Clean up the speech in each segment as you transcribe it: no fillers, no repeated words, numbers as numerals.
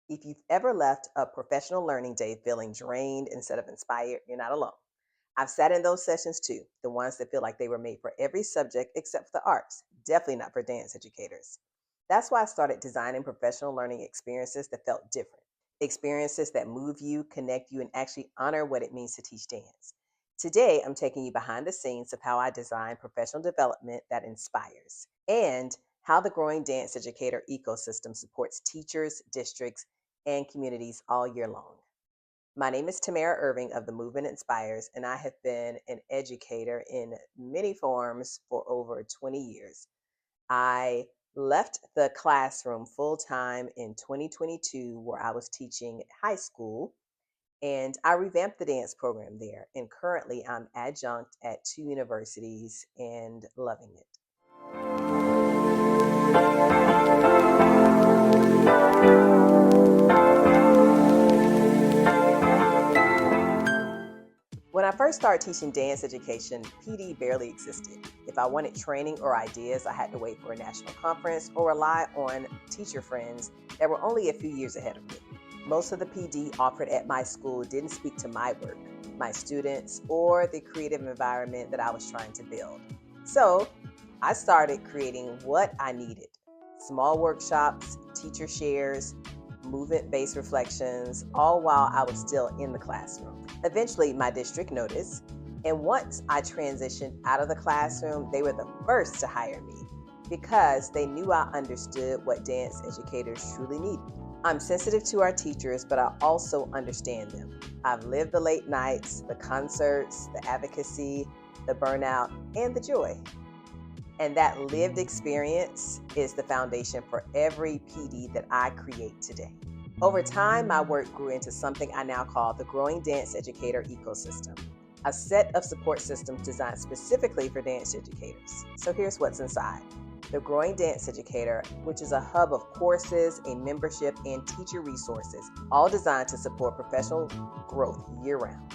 If you've ever left a professional learning day feeling drained instead of inspired, you're not alone. I've sat in those sessions too, the ones that feel like they were made for every subject except for the arts, definitely not for dance educators. That's why I started designing professional learning experiences that felt different. Experiences that move you, connect you, and actually honor what it means to teach dance. Today, I'm taking you behind the scenes of how I design professional development that inspires and how the Growing Dance Educator ecosystem supports teachers, districts, and communities all year long. My name is Tamara Irving of the Movement Inspires, and I have been an educator in many forms for over 20 years. I left the classroom full time in 2022, where I was teaching high school, and I revamped the dance program there. And currently, I'm adjunct at two universities and loving it. When I first started teaching dance education, PD barely existed. If I wanted training or ideas, I had to wait for a national conference or rely on teacher friends that were only a few years ahead of me. Most of the PD offered at my school didn't speak to my work, my students, or the creative environment that I was trying to build. So I started creating what I needed: small workshops, teacher shares, movement based reflections, all while I was still in the classroom. Eventually, my district noticed, and once I transitioned out of the classroom, they were the first to hire me because they knew I understood what dance educators truly needed. I'm sensitive to our teachers, but I also understand them. I've lived the late nights, the concerts, the advocacy, the burnout, and the joy. And that lived experience is the foundation for every PD that I create today. Over time, my work grew into something I now call the Growing Dance Educator ecosystem, a set of support systems designed specifically for dance educators. So here's what's inside. The Growing Dance Educator, which is a hub of courses, a membership, and teacher resources, all designed to support professional growth year round.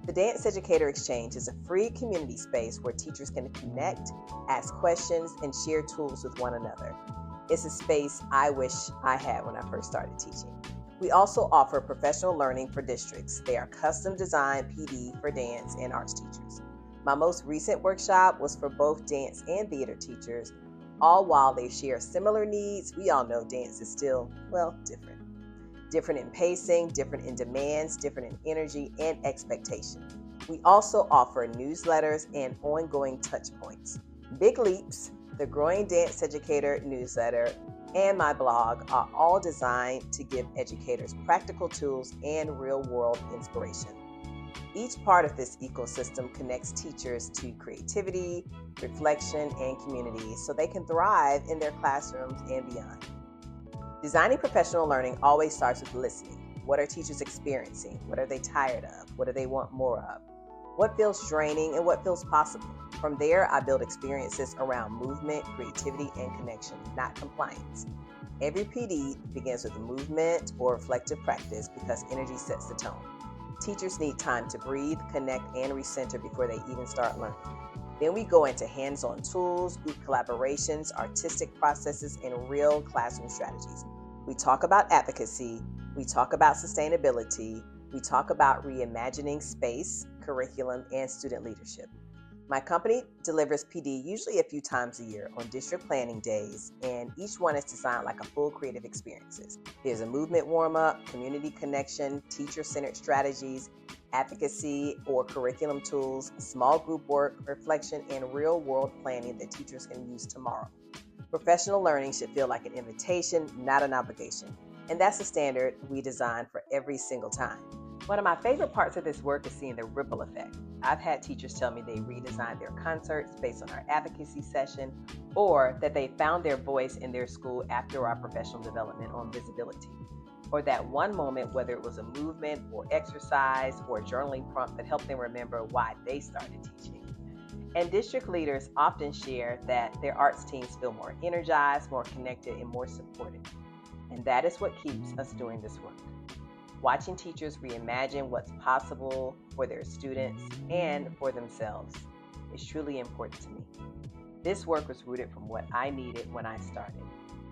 The Dance Educator Exchange is a free community space where teachers can connect, ask questions, and share tools with one another. It's a space I wish I had when I first started teaching. We also offer professional learning for districts. They are custom designed PD for dance and arts teachers. My most recent workshop was for both dance and theater teachers, all while they share similar needs. We all know dance is still, well, different. Different in pacing, different in demands, different in energy and expectation. We also offer newsletters and ongoing touch points. Big Leaps, the Growing Dance Educator newsletter, and my blog are all designed to give educators practical tools and real world inspiration. Each part of this ecosystem connects teachers to creativity, reflection, and community so they can thrive in their classrooms and beyond. Designing professional learning always starts with listening. What are teachers experiencing? What are they tired of? What do they want more of? What feels draining and what feels possible? From there, I build experiences around movement, creativity, and connection, not compliance. Every PD begins with a movement or reflective practice because energy sets the tone. Teachers need time to breathe, connect, and recenter before they even start learning. Then we go into hands-on tools, group collaborations, artistic processes, and real classroom strategies. We talk about advocacy, we talk about sustainability, we talk about reimagining space, curriculum, and student leadership. My company delivers PD usually a few times a year on district planning days, and each one is designed like a full creative experiences. There's a movement warm-up, community connection, teacher-centered strategies, advocacy or curriculum tools, small group work, reflection, and real-world planning that teachers can use tomorrow. Professional learning should feel like an invitation, not an obligation. And that's the standard we design for every single time. One of my favorite parts of this work is seeing the ripple effect. I've had teachers tell me they redesigned their concerts based on our advocacy session, or that they found their voice in their school after our professional development on visibility. Or that one moment, whether it was a movement or exercise or a journaling prompt that helped them remember why they started teaching. And district leaders often share that their arts teams feel more energized, more connected, and more supported. And that is what keeps us doing this work. Watching teachers reimagine what's possible for their students and for themselves is truly important to me. This work was rooted from what I needed when I started.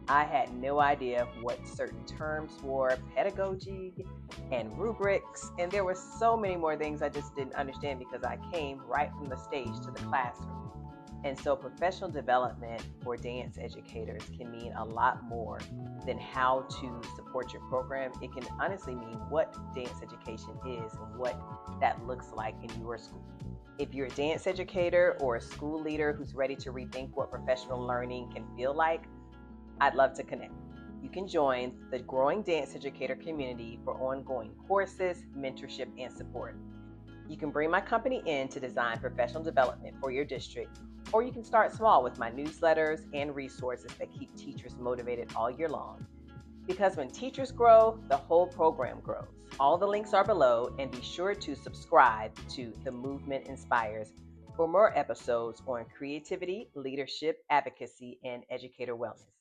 I had no idea what certain terms were, pedagogy and rubrics, and there were so many more things I just didn't understand because I came right from the stage to the classroom. And so, professional development for dance educators can mean a lot more than how to support your program. It can honestly mean what dance education is and what that looks like in your school. If you're a dance educator or a school leader who's ready to rethink what professional learning can feel like, I'd love to connect. You can join the Growing Dance Educator community for ongoing courses, mentorship, and support. You can bring my company in to design professional development for your district, or you can start small with my newsletters and resources that keep teachers motivated all year long. Because when teachers grow, the whole program grows. All the links are below, and be sure to subscribe to The Movement Inspires for more episodes on creativity, leadership, advocacy, and educator wellness.